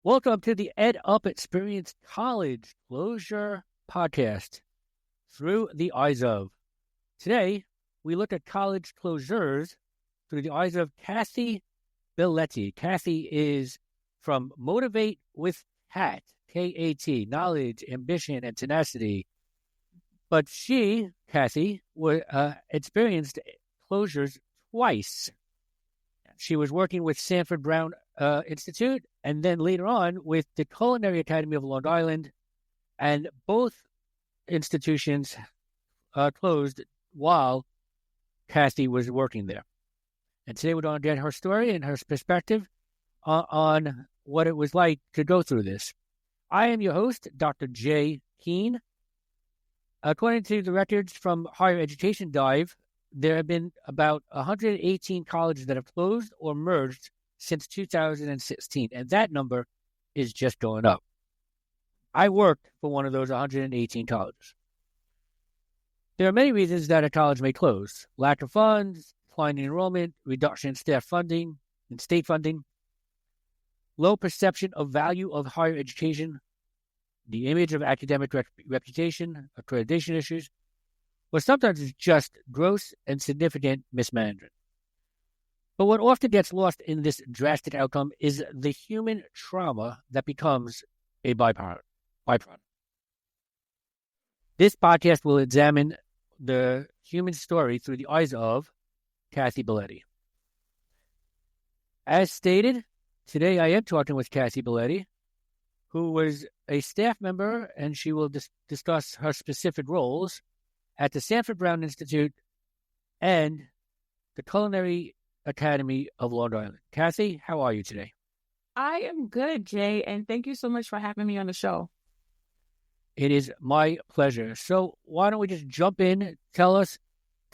Welcome to the Ed Up Experience College Closure Podcast, Through the Eyes of. Today, we look at college closures through the eyes of Kathy Belletti. Kathy is from Motivate with Kat, K-A-T, knowledge, ambition, and tenacity. But she, Kathy, experienced closures twice. She was working with Sanford Brown Institute, and then later on with the Culinary Academy of Long Island, and both institutions closed while Kathy was working there. And today we're going to get her story and her perspective on what it was like to go through this. I am your host, Dr. J. Keehn. According to the records from Higher Education Dive, there have been about 118 colleges that have closed or merged since 2016, and that number is just going up. I worked for one of those 118 colleges. There are many reasons that a college may close: lack of funds, declining enrollment, reduction in staff funding and state funding, low perception of value of higher education, the image of academic reputation, accreditation issues, or sometimes it's just gross and significant mismanagement. But what often gets lost in this drastic outcome is the human trauma that becomes a byproduct. This podcast will examine the human story through the eyes of Kathy Belletti. As stated, today I am talking with Kathy Belletti, who was a staff member, and she will discuss her specific roles at the Sanford Brown Institute and the Culinary Academy of Long Island. Kathy, how are you today? I am good, Jay, and thank you so much for having me on the show. It is my pleasure. So why don't we just jump in? Tell us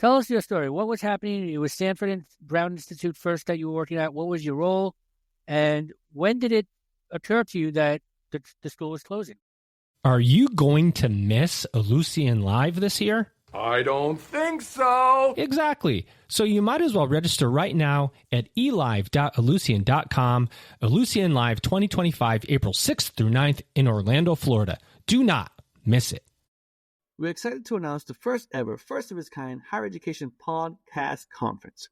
your story. What was happening? It was Sanford Brown Institute first that you were working at. What was your role? And when did it occur to you that the school was closing? Are you going to miss Ellucian Live this year? I don't think so. Exactly. So you might as well register right now at elive.ellucian.com. Ellucian Live 2025, April 6th through 9th in Orlando, Florida. Do not miss it. We're excited to announce the first ever, first of its kind higher education podcast conference,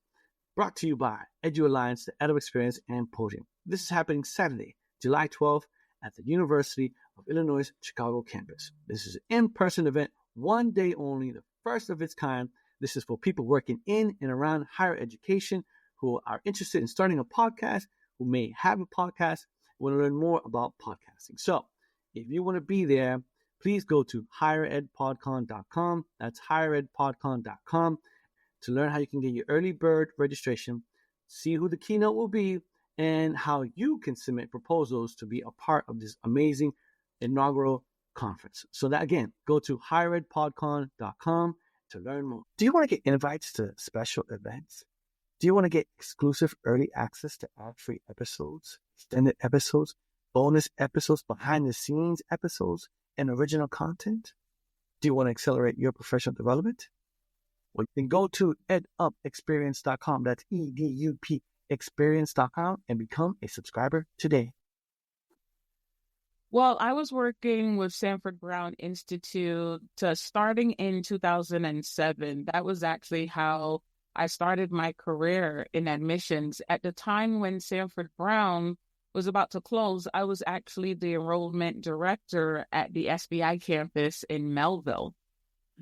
brought to you by Edu Alliance, the Ed Up Experience, and Podium. This is happening Saturday, July 12th at the University of Illinois Chicago campus. This is an in-person event, one day only, the first of its kind. This is for people working in and around higher education who are interested in starting a podcast, who may have a podcast, want to learn more about podcasting. So if you want to be there, please go to higheredpodcon.com. That's higheredpodcon.com to learn how you can get your early bird registration, see who the keynote will be, and how you can submit proposals to be a part of this amazing inaugural conference. So that, again, go to higheredpodcon.com to learn more. Do you want to get invites to special events? Do you want to get exclusive early access to ad-free episodes, extended episodes, bonus episodes, behind-the-scenes episodes, and original content? Do you want to accelerate your professional development? Well, you can go to edupexperience.com. That's EDUP experience.com and become a subscriber today. Well, I was working with Sanford Brown Institute starting in 2007. That was actually how I started my career in admissions. At the time when Sanford Brown was about to close, I was actually the enrollment director at the SBI campus in Melville.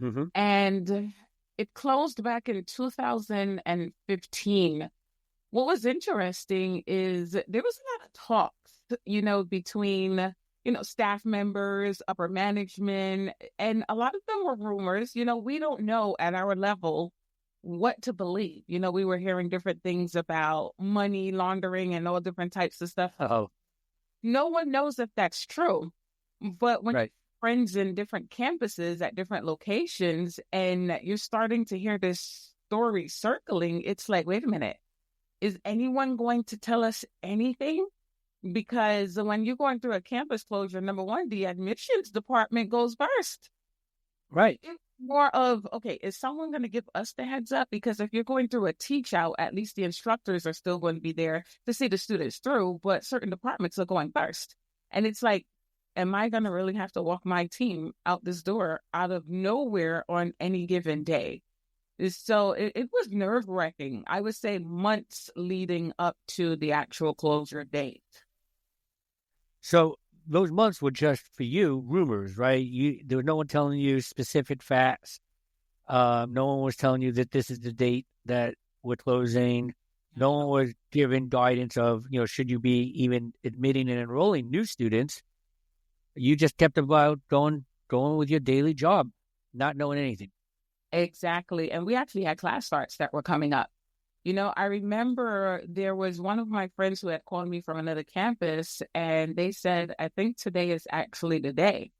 Mm-hmm. And it closed back in 2015. What was interesting is there was a lot of talks, between staff members, upper management, and a lot of them were rumors. We don't know at our level what to believe. We were hearing different things about money laundering and all different types of stuff. Uh-oh. No one knows if that's true. But when friends in different campuses at different locations and you're starting to hear this story circling, it's like, wait a minute, is anyone going to tell us anything? Because when you're going through a campus closure, number one, the admissions department goes first. Right. It's more of, okay, is someone going to give us the heads up? Because if you're going through a teach out, at least the instructors are still going to be there to see the students through, but certain departments are going first. And it's like, am I going to really have to walk my team out this door out of nowhere on any given day? So it was nerve-wracking. I would say months leading up to the actual closure date. So those months were just for you rumors, right? There was no one telling you specific facts. No one was telling you that this is the date that we're closing. No one was giving guidance of, should you be even admitting and enrolling new students. You just kept about going with your daily job, not knowing anything. Exactly. And we actually had class starts that were coming up. I remember there was one of my friends who had called me from another campus, and they said, I think today is actually the day.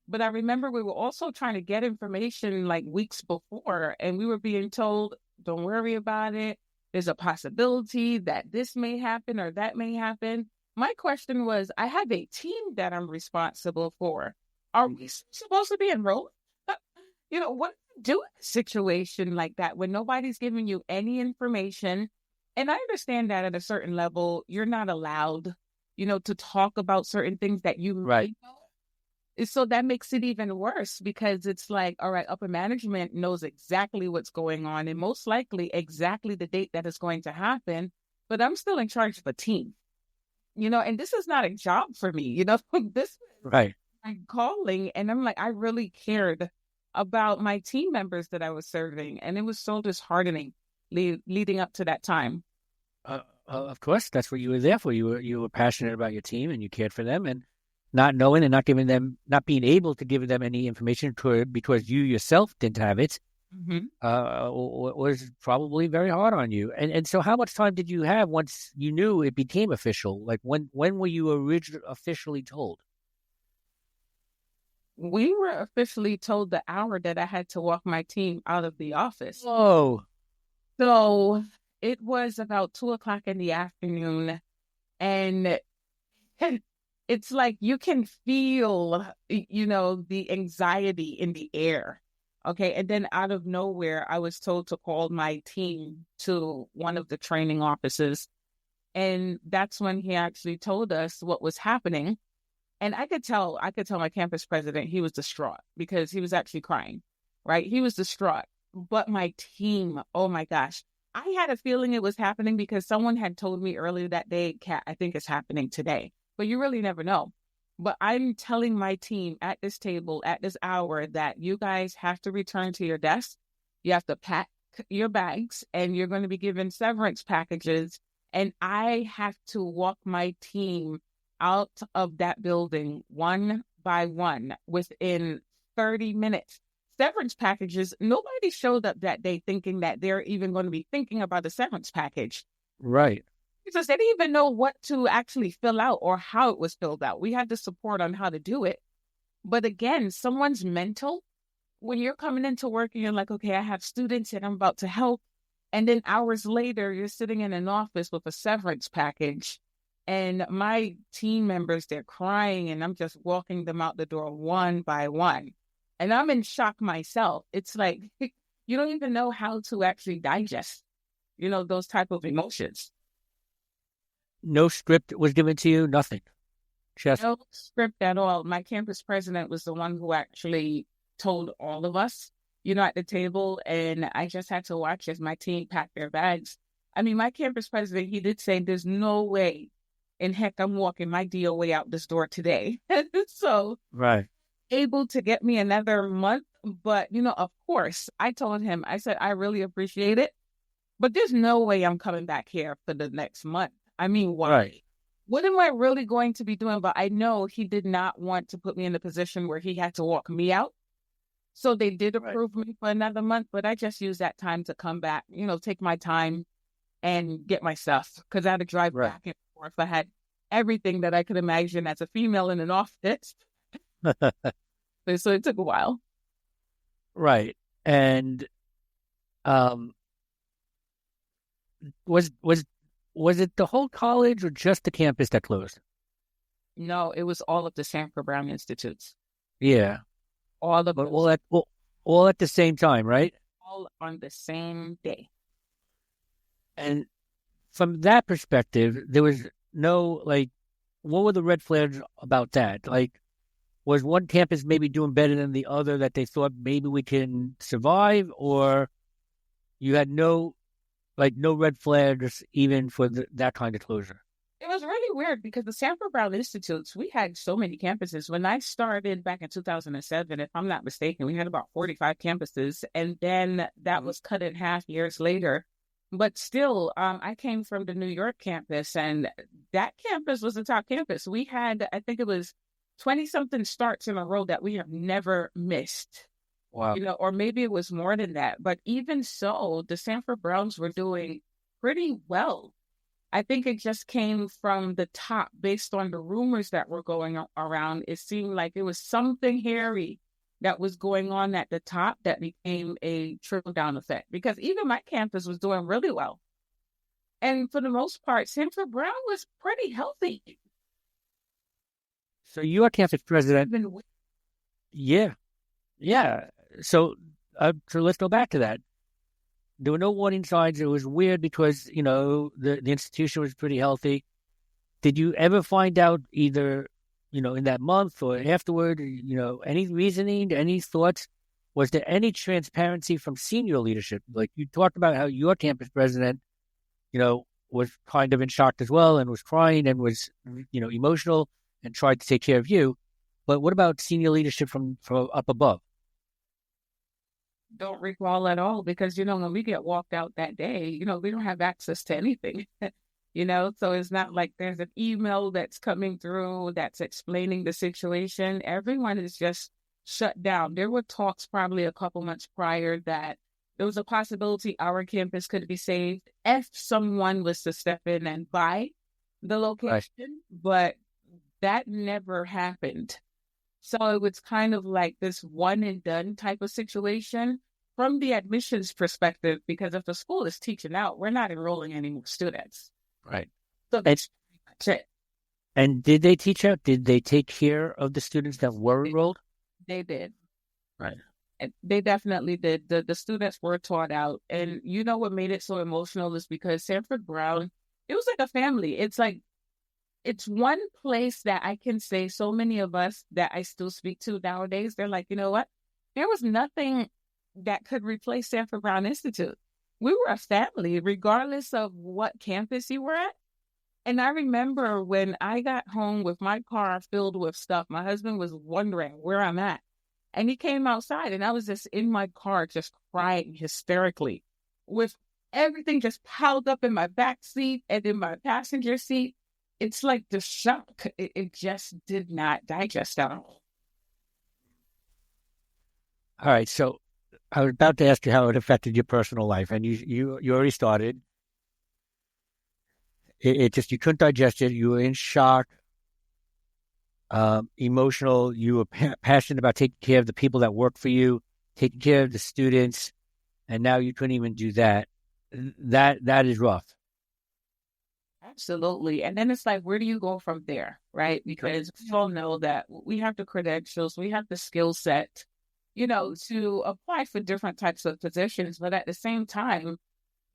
But I remember we were also trying to get information like weeks before, and we were being told, don't worry about it. There's a possibility that this may happen or that may happen. My question was, I have a team that I'm responsible for. Are we supposed to be enrolled? What do in a situation like that when nobody's giving you any information? And I understand that at a certain level, you're not allowed, to talk about certain things that you right. know. So that makes it even worse because it's like, all right, upper management knows exactly what's going on and most likely exactly the date that is going to happen, but I'm still in charge of a team, and this is not a job for me, this is right. my calling. And I'm like, I really cared about my team members that I was serving. And it was so disheartening leading up to that time. Of course, that's what you were there for. You were passionate about your team and you cared for them, and not knowing and not being able to give them any information because you yourself didn't have it, was probably very hard on you. And so how much time did you have once you knew it became official? Like when were you originally officially told? We were officially told the hour that I had to walk my team out of the office. Oh. So it was about 2:00 in the afternoon, and it's like you can feel, the anxiety in the air. Okay. And then out of nowhere, I was told to call my team to one of the training offices. And that's when he actually told us what was happening. And I could tell my campus president, he was distraught because he was actually crying, right? He was distraught. But my team, oh my gosh, I had a feeling it was happening because someone had told me earlier that day, Kat, I think it's happening today. But you really never know. But I'm telling my team at this table, at this hour, that you guys have to return to your desk. You have to pack your bags and you're going to be given severance packages. And I have to walk my team out of that building one by one within 30 minutes. Severance packages, nobody showed up that day thinking that they're even going to be thinking about a severance package. Right. Because they didn't even know what to actually fill out or how it was filled out. We had the support on how to do it. But again, someone's mental, when you're coming into work and you're like, okay, I have students and I'm about to help. And then hours later, you're sitting in an office with a severance package. And my team members, they're crying and I'm just walking them out the door one by one. And I'm in shock myself. It's like, you don't even know how to actually digest, those type of emotions. No script was given to you? Nothing? Just no script at all. My campus president was the one who actually told all of us, at the table. And I just had to watch as my team packed their bags. I mean, my campus president, he did say there's no way in heck I'm walking my DOA out this door today. So right. Able to get me another month. But, of course, I told him, I said, I really appreciate it. But there's no way I'm coming back here for the next month. I mean, why? Right. What am I really going to be doing? But I know he did not want to put me in a position where he had to walk me out. So they did approve me for another month, but I just used that time to come back, take my time and get my stuff because I had to drive back and forth. I had everything that I could imagine as a female in an office. So it took a while. Right. And was it the whole college or just the campus that closed? No, it was all of the Sanford Brown Institutes. Yeah. All of but all at the same time, right? All on the same day. And from that perspective, there was no what were the red flags about that? Like, was one campus maybe doing better than the other that they thought maybe we can survive, or you had no red flags even for that kind of closure? It was really weird because the Sanford Brown Institutes, we had so many campuses. When I started back in 2007, if I'm not mistaken, we had about 45 campuses. And then that was cut in half years later. But still, I came from the New York campus, and that campus was the top campus. We had, I think it was 20-something starts in a row that we have never missed. Wow. Or maybe it was more than that. But even so, the Sanford Browns were doing pretty well. I think it just came from the top based on the rumors that were going around. It seemed like it was something hairy that was going on at the top that became a trickle-down effect, because even my campus was doing really well. And for the most part, Sanford Brown was pretty healthy. So you are campus president. Yeah. So let's go back to that. There were no warning signs. It was weird because, the institution was pretty healthy. Did you ever find out either, in that month or afterward, any reasoning, any thoughts? Was there any transparency from senior leadership? Like you talked about how your campus president, was kind of in shock as well and was crying and was, emotional and tried to take care of you. But what about senior leadership from up above? Don't recall at all, because when we get walked out that day, we don't have access to anything. So it's not like there's an email that's coming through that's explaining the situation. Everyone is just shut down. There were talks probably a couple months prior that there was a possibility our campus could be saved if someone was to step in and buy the location, right. But that never happened. So it was kind of like this one and done type of situation from the admissions perspective, because if the school is teaching out, we're not enrolling any more students. Right. So that's pretty much it. And did they teach out? Did they take care of the students that were enrolled? They did. Right. And they definitely did. The students were taught out. And what made it so emotional is because Sanford Brown, it was like a family. It's one place that I can say so many of us that I still speak to nowadays, they're like, you know what? There was nothing that could replace Sanford Brown Institute. We were a family, regardless of what campus you were at. And I remember when I got home with my car filled with stuff, my husband was wondering where I'm at. And he came outside and I was just in my car, just crying hysterically with everything just piled up in my back seat and in my passenger seat. It's like the shock. It just did not digest at all. All right. So I was about to ask you how it affected your personal life, and you already started. It just, you couldn't digest it. You were in shock, emotional. You were passionate about taking care of the people that work for you, taking care of the students, and now you couldn't even do that. That is rough. Absolutely. And then it's like, where do you go from there, right? Because we all know that we have the credentials, we have the skill set, to apply for different types of positions. But at the same time,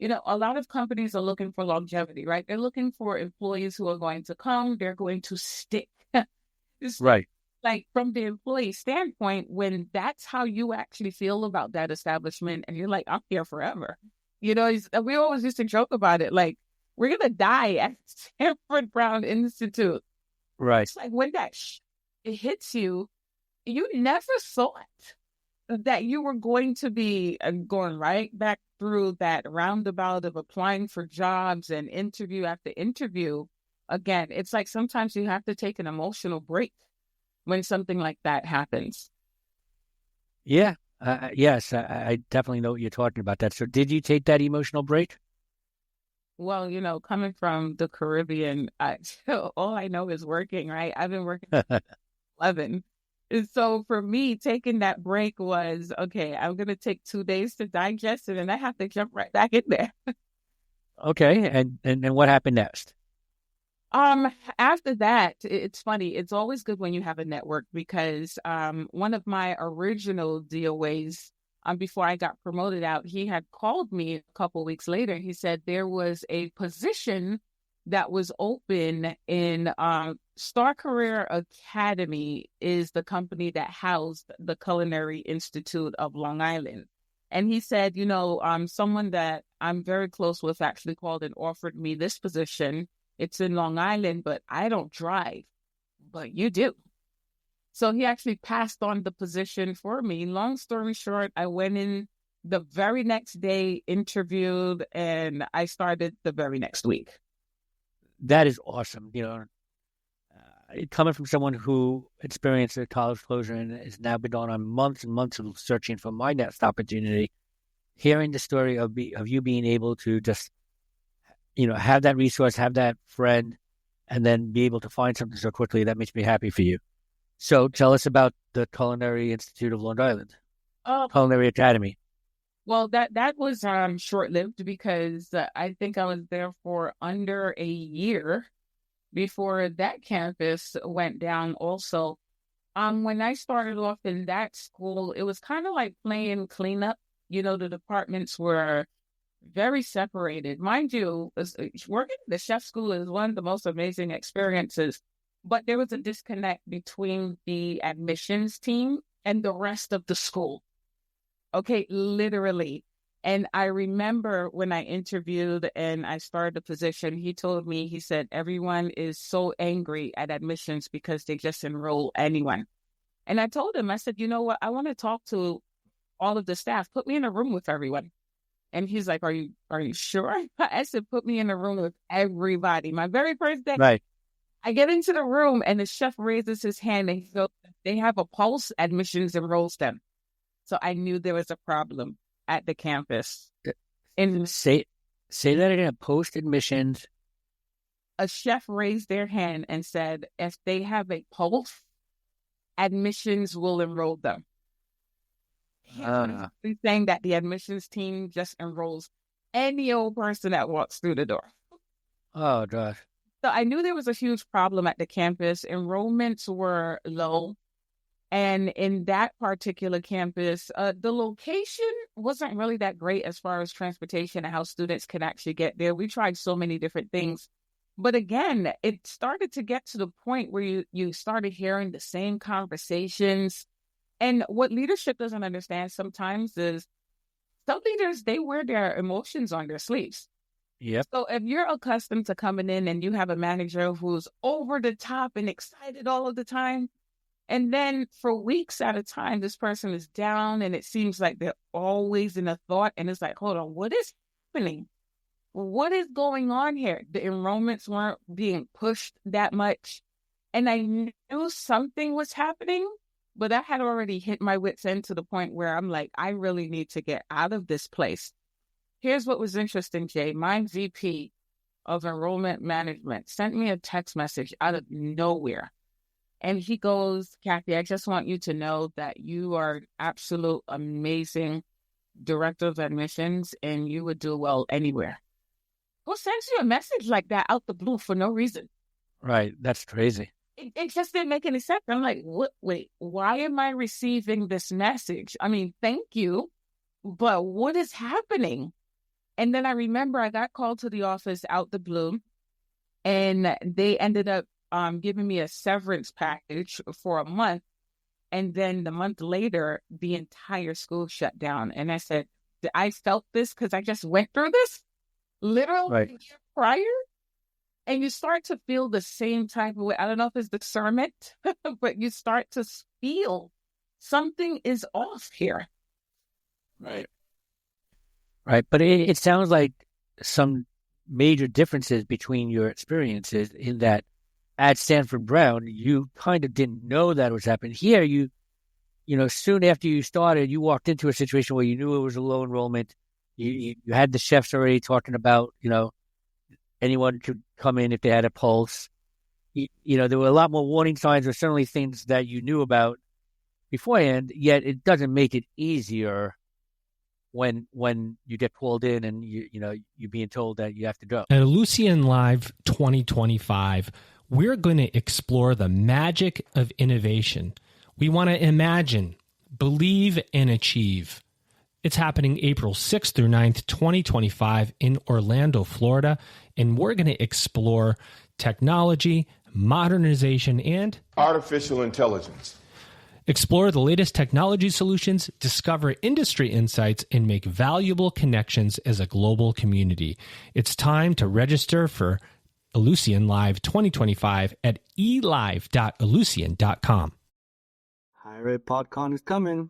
a lot of companies are looking for longevity, right? They're looking for employees who are going to come, they're going to stick. Right. Like from the employee standpoint, when that's how you actually feel about that establishment and you're like, I'm here forever. We always used to joke about it. Like, we're going to die at Sanford Brown Institute. Right. It's like when it hits you, you never thought that you were going to be going right back through that roundabout of applying for jobs and interview after interview. Again, it's like sometimes you have to take an emotional break when something like that happens. Yeah. Yes, I definitely know what you're talking about. That. So did you take that emotional break? Well, coming from the Caribbean, all I know is working, right? I've been working 11. And so for me, taking that break was, okay, I'm going to take 2 days to digest it, and I have to jump right back in there. Okay. And what happened next? After that, it's funny. It's always good when you have a network, because one of my original DOAs, before I got promoted out, he had called me a couple weeks later. He said there was a position that was open in Star Career Academy is the company that housed the Culinary Institute of Long Island. And he said, someone that I'm very close with actually called and offered me this position. It's in Long Island, but I don't drive, but you do. So he actually passed on the position for me. Long story short, I went in the very next day, interviewed, and I started the very next week. That is awesome. Coming from someone who experienced a college closure and has now been on months and months of searching for my next opportunity, hearing the story of you being able to just, have that resource, have that friend, and then be able to find something so quickly, that makes me happy for you. So tell us about the Culinary Institute of Long Island, Culinary Academy. Well, that was short-lived because I think I was there for under a year before that campus went down also. When I started off in that school, it was kind of like playing cleanup. The departments were very separated. Mind you, working at the chef school is one of the most amazing experiences, but there was a disconnect between the admissions team and the rest of the school. Okay, literally. And I remember when I interviewed and I started the position, he told me, he said, everyone is so angry at admissions because they just enroll anyone. And I told him, I said, you know what? I want to talk to all of the staff. Put me in a room with everyone. And he's like, are you sure? I said, put me in a room with everybody. My very first day, right. I get into the room and the chef raises his hand and he goes, they have a pulse, admissions enrolls them. So I knew there was a problem at the campus. And say that again. Post admissions. A chef raised their hand and said, if they have a pulse, admissions will enroll them. He's saying that the admissions team just enrolls any old person that walks through the door. Oh, gosh. So I knew there was a huge problem at the campus. Enrollments were low. And in that particular campus, the location wasn't really that great as far as transportation and how students can actually get there. We tried so many different things. But again, it started to get to the point where you started hearing the same conversations. And what leadership doesn't understand sometimes is some leaders, they wear their emotions on their sleeves. Yep. So if you're accustomed to coming in and you have a manager who's over the top and excited all of the time, and then for weeks at a time, this person is down and it seems like they're always in a thought. And it's like, hold on, what is happening? What is going on here? The enrollments weren't being pushed that much. And I knew something was happening, but I had already hit my wits end to the point where I'm like, I really need to get out of this place. Here's what was interesting, Jay. My VP of enrollment management sent me a text message out of nowhere. And he goes, Kathy, I just want you to know that you are absolute amazing director of admissions and you would do well anywhere. Who sends you a message like that out the blue for no reason? Right. That's crazy. It just didn't make any sense. I'm like, wait, why am I receiving this message? I mean, thank you, but what is happening? And then I remember I got called to the office out the blue and they ended up giving me a severance package for a month. And then the month later, the entire school shut down. And I said, I felt this because I just went through this literally a year prior. And you start to feel the same type of way. I don't know if it's discernment, but you start to feel something is off here. Right. Right. But it sounds like some major differences between your experiences in that at Sanford Brown, you kind of didn't know that was happening. Here, you soon after you started, you walked into a situation where you knew it was a low enrollment. You had the chefs already talking about, anyone could come in if they had a pulse. There were a lot more warning signs or certainly things that you knew about beforehand, yet it doesn't make it easier when you get called in and you're being told that you have to go. At Lucian Live 2025, we're going to explore the magic of innovation. We want to imagine, believe, and achieve. It's happening April 6th through 9th, 2025 in Orlando, Florida, and we're going to explore technology, modernization, and Artificial intelligence. explore the latest technology solutions, discover industry insights, and make valuable connections as a global community. It's time to register for Ellucian Live 2025 at elive.ellucian.com. Higher Ed PodCon is coming.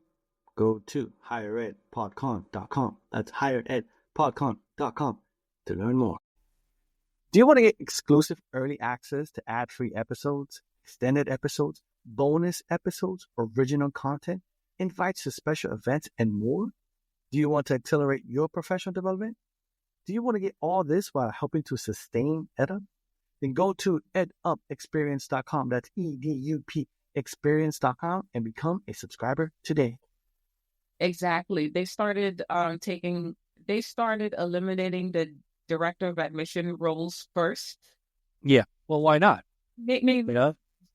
Go to higheredpodcon.com. That's higheredpodcon.com to learn more. Do you want to get exclusive early access to ad-free episodes, extended episodes, bonus episodes, original content, invites to special events, and more? Do you want to accelerate your professional development? Do you want to get all this while helping to sustain EdUp? Then go to edupexperience.com. That's EDUP experience.com and become a subscriber today. Exactly. They started eliminating the director of admission roles first. Yeah. Well, why not? Maybe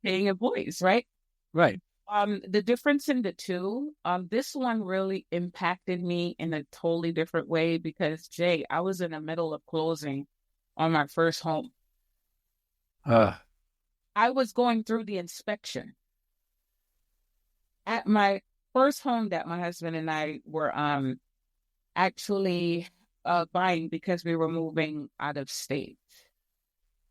paying employees, right? Right. The difference in the two, this one really impacted me in a totally different way because, Jay, I was in the middle of closing on my first home. I was going through the inspection at my first home that my husband and I were actually buying because we were moving out of state.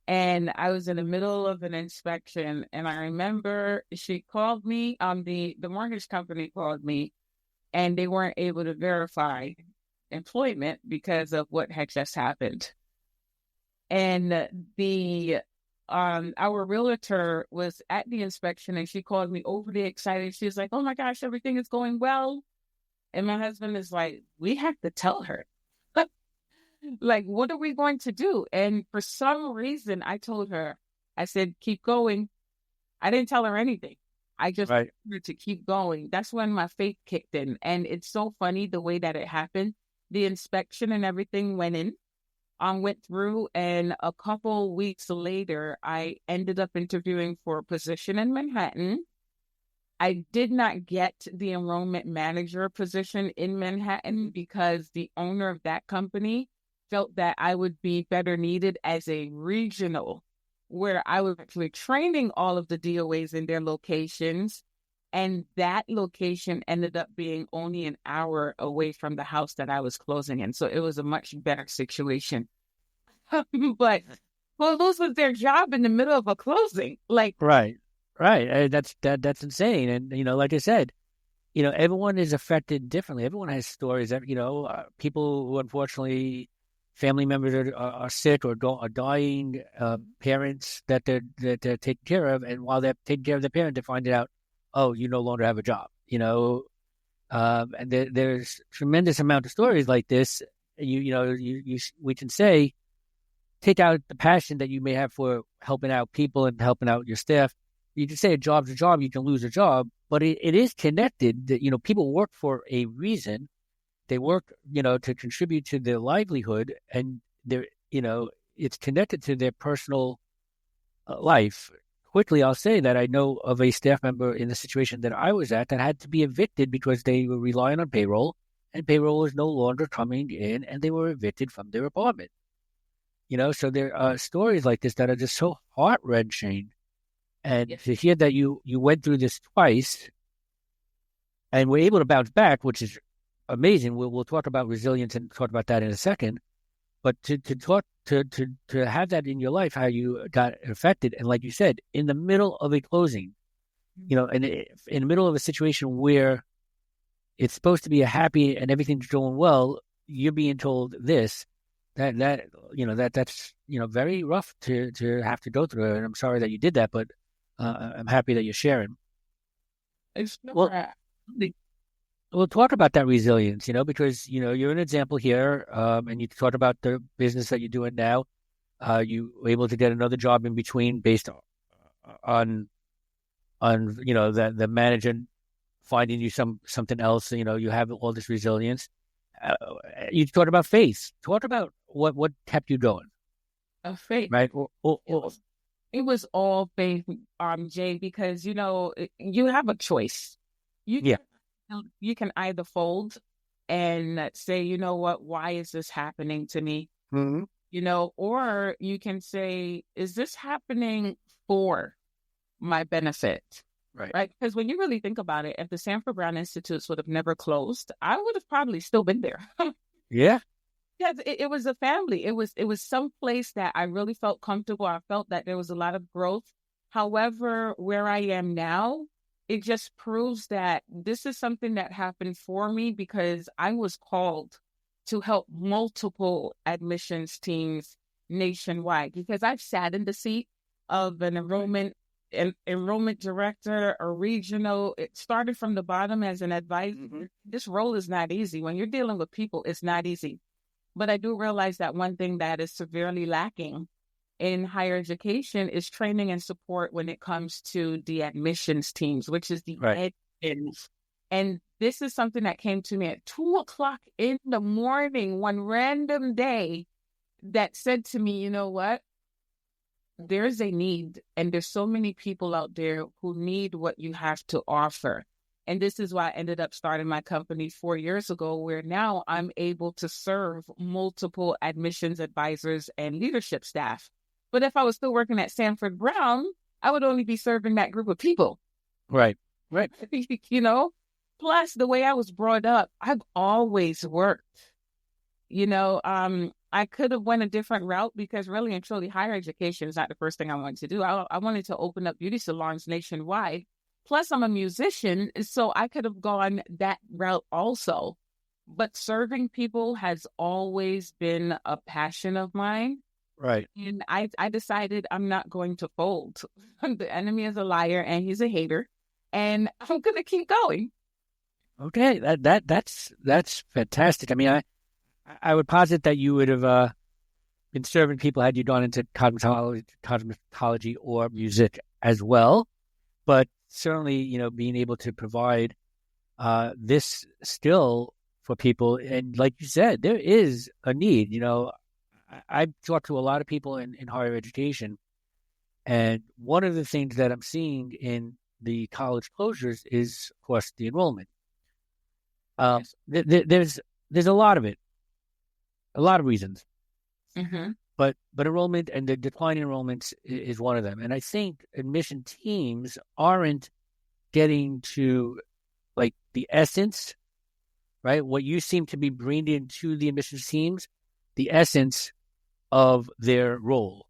And I was in the middle of an inspection, and I remember she called me, the mortgage company called me, and they weren't able to verify employment because of what had just happened. And our realtor was at the inspection, and she called me overly excited. She was like, "Oh my gosh, everything is going well." And my husband is like, "We have to tell her. Like, what are we going to do?" And for some reason, I told her, I said, "Keep going." I didn't tell her anything. I just told her to keep going. That's when my faith kicked in. And it's so funny the way that it happened. The inspection and everything went through, and a couple weeks later, I ended up interviewing for a position in Manhattan. I did not get the enrollment manager position in Manhattan because the owner of that company felt that I would be better needed as a regional, where I was actually training all of the DOAs in their locations. And that location ended up being only an hour away from the house that I was closing in. So it was a much better situation. But those was their job in the middle of a closing. Like, right. That's insane. And, like I said, everyone is affected differently. Everyone has stories that, people who unfortunately family members are sick or are dying, parents that they're taking care of. And while they're taking care of their parent, they're finding out, oh, you no longer have a job, and there's tremendous amount of stories like this. We can say, take out the passion that you may have for helping out people and helping out your staff. You can say a job's a job, you can lose a job, but it is connected that, people work for a reason. They work, to contribute to their livelihood, and it's connected to their personal life. Quickly, I'll say that I know of a staff member in the situation that I was at that had to be evicted because they were relying on payroll, and payroll was no longer coming in, and they were evicted from their apartment. So there are stories like this that are just so heart-wrenching. And to hear that you went through this twice and were able to bounce back, which is amazing. We'll talk about resilience and talk about that in a second. But to have that in your life, how you got affected, and like you said, in the middle of a closing, in the middle of a situation where it's supposed to be a happy and everything's going well, you're being told this. That's very rough to have to go through, and I'm sorry that you did that, but I'm happy that you're sharing. We'll talk about that resilience, because you're an example here, and you talk about the business that you're doing now. You were able to get another job in between based on the manager finding you something else. You have all this resilience. You talked about faith. Talk about what kept you going. Faith, right? It was all faith, Jay, because you have a choice. You can either fold and say, you know what, why is this happening to me? Mm-hmm. Or you can say, is this happening for my benefit. Right. Because when you really think about it, if the Sanford Brown Institutes would have never closed, I would have probably still been there. Yeah. Yes, it was a family. It was some place that I really felt comfortable. I felt that there was a lot of growth. However, where I am now, it just proves that this is something that happened for me because I was called to help multiple admissions teams nationwide. Because I've sat in the seat of an enrollment director, a regional. It started from the bottom as an advisor. Mm-hmm. This role is not easy. When you're dealing with people, it's not easy. But I do realize that one thing that is severely lacking in higher education is training and support when it comes to the admissions teams, which is the admins. And this is something that came to me at 2:00 in the morning, one random day, that said to me, you know what? There's a need, and there's so many people out there who need what you have to offer. And this is why I ended up starting my company 4 years ago, where now I'm able to serve multiple admissions advisors and leadership staff. But if I was still working at Sanford Brown, I would only be serving that group of people. Right. You know, plus the way I was brought up, I've always worked. I could have went a different route because really and truly higher education is not the first thing I wanted to do. I wanted to open up beauty salons nationwide. Plus, I'm a musician, so I could have gone that route also. But serving people has always been a passion of mine. Right. And I decided I'm not going to fold. The enemy is a liar and he's a hater. And I'm going to keep going. Okay. That's fantastic. I mean, I would posit that you would have been serving people had you gone into cosmetology or music as well. But certainly, being able to provide this still for people. And like you said, there is a need. I've talked to a lot of people in higher education. And one of the things that I'm seeing in the college closures is, of course, the enrollment. Yes. There's a lot of it, a lot of reasons. Mm-hmm. But enrollment and the decline in enrollments is one of them. And I think admission teams aren't getting to like the essence, right? What you seem to be bringing into the admissions teams, the essence of their role.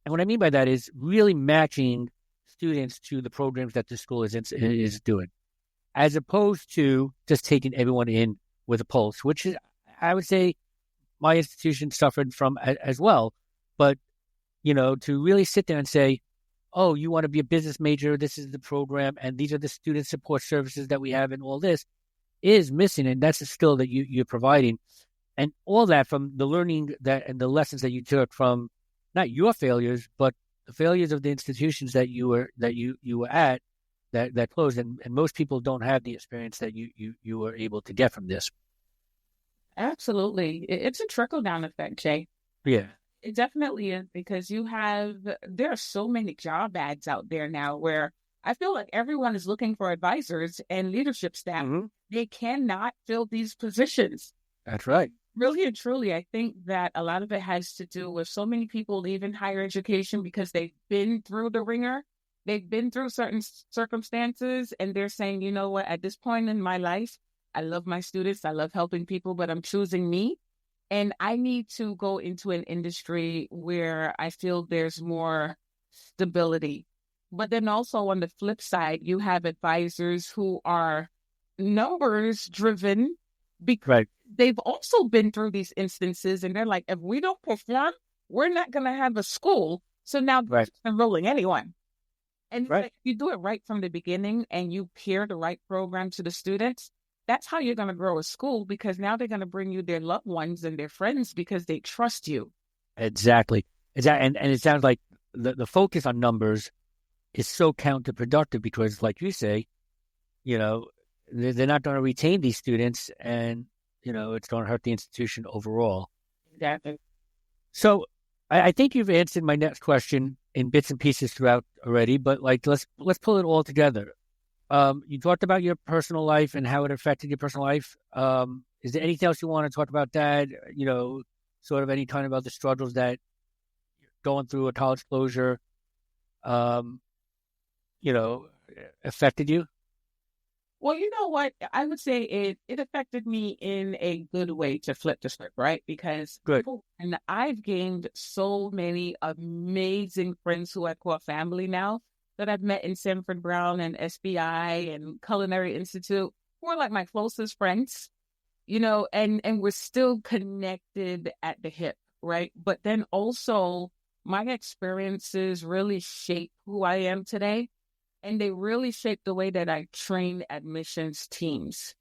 And what I mean by that is really matching students to the programs that the school is doing, as opposed to just taking everyone in with a pulse, which is, I would say, my institution suffered from as well. But, to really sit there and say, oh, you want to be a business major, this is the program, and these are the student support services that we have, and all this is missing. And that's a skill that you're providing. And all that from the learning that and the lessons that you took from not your failures, but the failures of the institutions that you were at that closed. And most people don't have the experience that you were able to get from this. Absolutely. It's a trickle-down effect, Jay. Yeah. It definitely is, because there are so many job ads out there now where I feel like everyone is looking for advisors and leadership staff. Mm-hmm. They cannot fill these positions. That's right. Really and truly, I think that a lot of it has to do with so many people leaving higher education because they've been through the ringer. They've been through certain circumstances, and they're saying, you know what, at this point in my life, I love my students, I love helping people, but I'm choosing me. And I need to go into an industry where I feel there's more stability. But then also on the flip side, you have advisors who are numbers driven because they've also been through these instances, and they're like, if we don't perform, we're not going to have a school. So now they're enrolling anyone. And if you do it right from the beginning and you pair the right program to the students, that's how you're going to grow a school, because now they're going to bring you their loved ones and their friends because they trust you. Exactly. And it sounds like the focus on numbers is so counterproductive because, like you say, they're not going to retain these students, and, it's going to hurt the institution overall. Exactly. So I think you've answered my next question in bits and pieces throughout already, but let's pull it all together. You talked about your personal life and how it affected your personal life. Is there anything else you want to talk about that? Sort of any kind about the struggles that you're going through a college closure um, affected you? Well, you know what? I would say it affected me in a good way, to flip the script, right? Because Good. and I've gained so many amazing friends who I call family now, that I've met in Sanford Brown and SBI and Culinary Institute, who are like my closest friends, and we're still connected at the hip, right? But then also my experiences really shape who I am today. And they really shaped the way that I train admissions teams.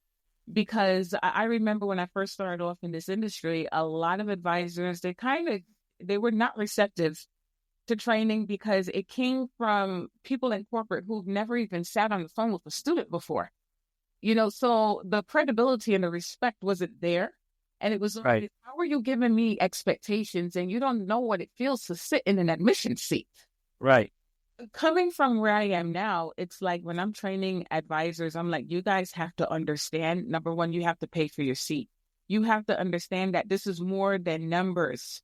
Because I remember when I first started off in this industry, a lot of advisors, they were not receptive to training, because it came from people in corporate who've never even sat on the phone with a student before. So the credibility and the respect wasn't there. And it was, Right. How are you giving me expectations and you don't know what it feels to sit in an admission seat? Right. Coming from where I am now, it's like when I'm training advisors, I'm like, you guys have to understand, number one, you have to pay for your seat. You have to understand that this is more than numbers.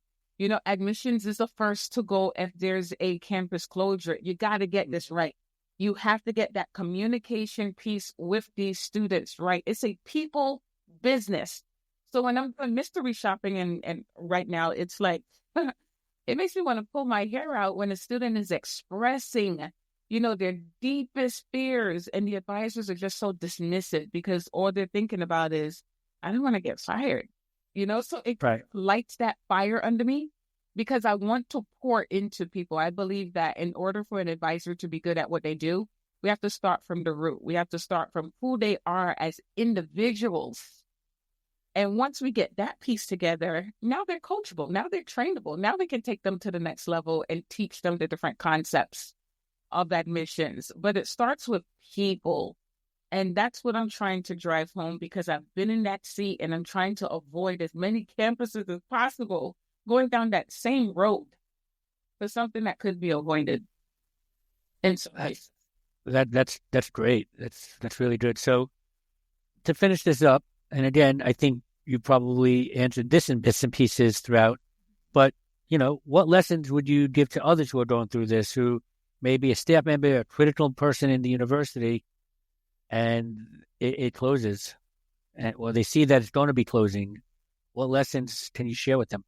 Admissions is the first to go if there's a campus closure. You got to get this right. You have to get that communication piece with these students right. It's a people business. So when I'm doing mystery shopping and right now, it's like, it makes me want to pull my hair out when a student is expressing, their deepest fears, and the advisors are just so dismissive because all they're thinking about is, I don't want to get fired, so it Right. lights that fire under me, because I want to pour into people. I believe that in order for an advisor to be good at what they do, we have to start from the root. We have to start from who they are as individuals. And once we get that piece together, now they're coachable. Now they're trainable. Now we can take them to the next level and teach them the different concepts of admissions. But it starts with people. And that's what I'm trying to drive home, because I've been in that seat and I'm trying to avoid as many campuses as possible going down that same road for something that could be avoided. And so That's great. That's really good. So to finish this up, and again, I think you probably answered this in bits and pieces throughout, but, what lessons would you give to others who are going through this, who may be a staff member, a critical person in the university, and it closes, or they see that it's going to be closing? What lessons can you share with them?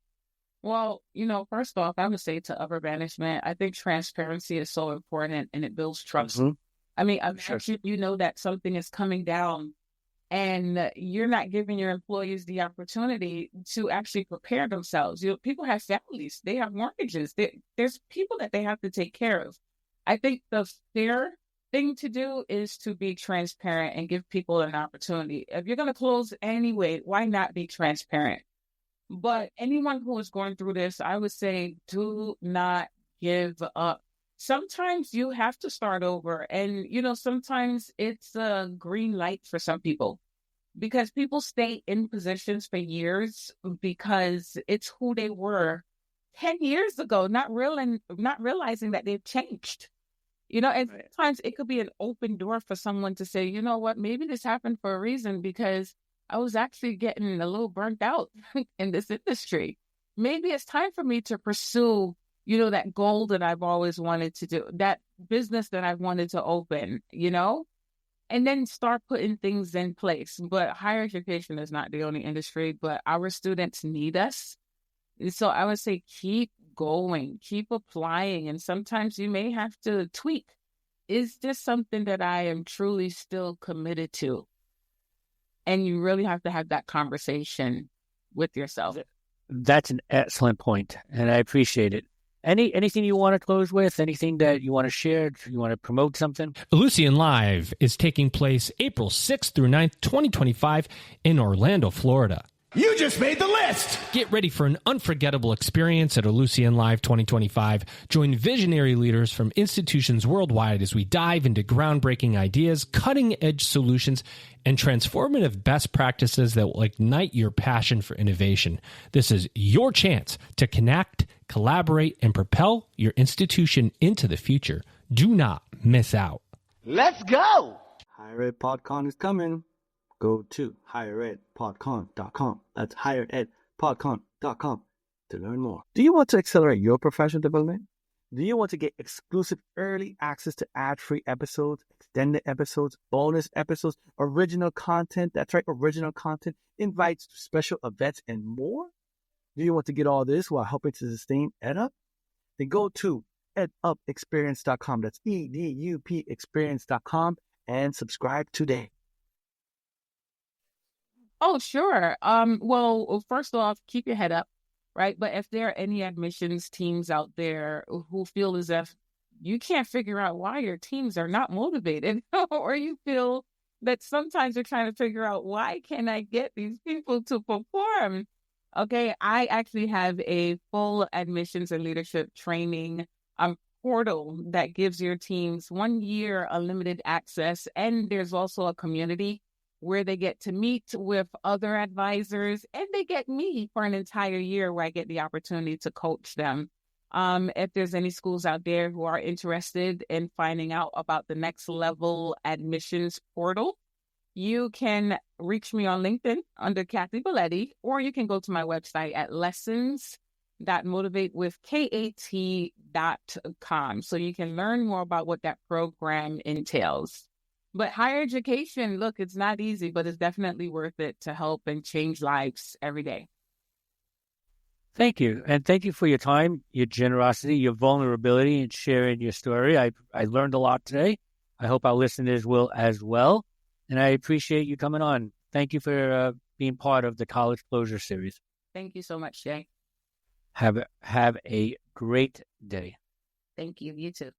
Well, first off, I would say to upper management, I think transparency is so important and it builds trust. Mm-hmm. I mean, imagine you know that something is coming down and you're not giving your employees the opportunity to actually prepare themselves. People have families, they have mortgages, there's people that they have to take care of. I think the fair thing to do is to be transparent and give people an opportunity. If you're going to close anyway, why not be transparent? But anyone who is going through this, I would say, do not give up. Sometimes you have to start over. And, sometimes it's a green light for some people, because people stay in positions for years because it's who they were 10 years ago, not realizing that they've changed. And sometimes it could be an open door for someone to say, you know what, maybe this happened for a reason, because I was actually getting a little burnt out in this industry. Maybe it's time for me to pursue, that goal that I've always wanted to do, that business that I've wanted to open, and then start putting things in place. But higher education is not the only industry, but our students need us. So I would say keep going, keep applying. And sometimes you may have to tweak. Is this something that I am truly still committed to? And you really have to have that conversation with yourself. That's an excellent point, and I appreciate it. Anything you want to close with? Anything that you want to share? You want to promote something? Ellucian Live is taking place April 6th through 9th, 2025 in Orlando, Florida. You just made the list! Get ready for an unforgettable experience at Ellucian Live 2025. Join visionary leaders from institutions worldwide as we dive into groundbreaking ideas, cutting-edge solutions, and transformative best practices that will ignite your passion for innovation. This is your chance to connect, collaborate, and propel your institution into the future. Do not miss out. Let's go! Higher Ed PodCon is coming. Go to higheredpodcon.com. That's higheredpodcon.com to learn more. Do you want to accelerate your professional development? Do you want to get exclusive early access to ad-free episodes, extended episodes, bonus episodes, original content? That's right, original content, invites to special events, and more? Do you want to get all this while helping to sustain EdUp? Then go to edupexperience.com. That's EDUP experience.com and subscribe today. Oh, sure. Well, first off, keep your head up, right? But if there are any admissions teams out there who feel as if you can't figure out why your teams are not motivated, or you feel that sometimes you're trying to figure out why can't I get these people to perform? Okay, I actually have a full admissions and leadership training portal that gives your teams 1 year unlimited access, and there's also a community where they get to meet with other advisors, and they get me for an entire year where I get the opportunity to coach them. If there's any schools out there who are interested in finding out about the next level admissions portal, you can reach me on LinkedIn under Kathy Belletti, or you can go to my website at lessons.motivatewithkat.com so you can learn more about what that program entails. But higher education, look, it's not easy, but it's definitely worth it to help and change lives every day. Thank you. And thank you for your time, your generosity, your vulnerability in sharing your story. I learned a lot today. I hope our listeners will as well. And I appreciate you coming on. Thank you for being part of the College Closure series. Thank you so much, Jay. Have a great day. Thank you. You too.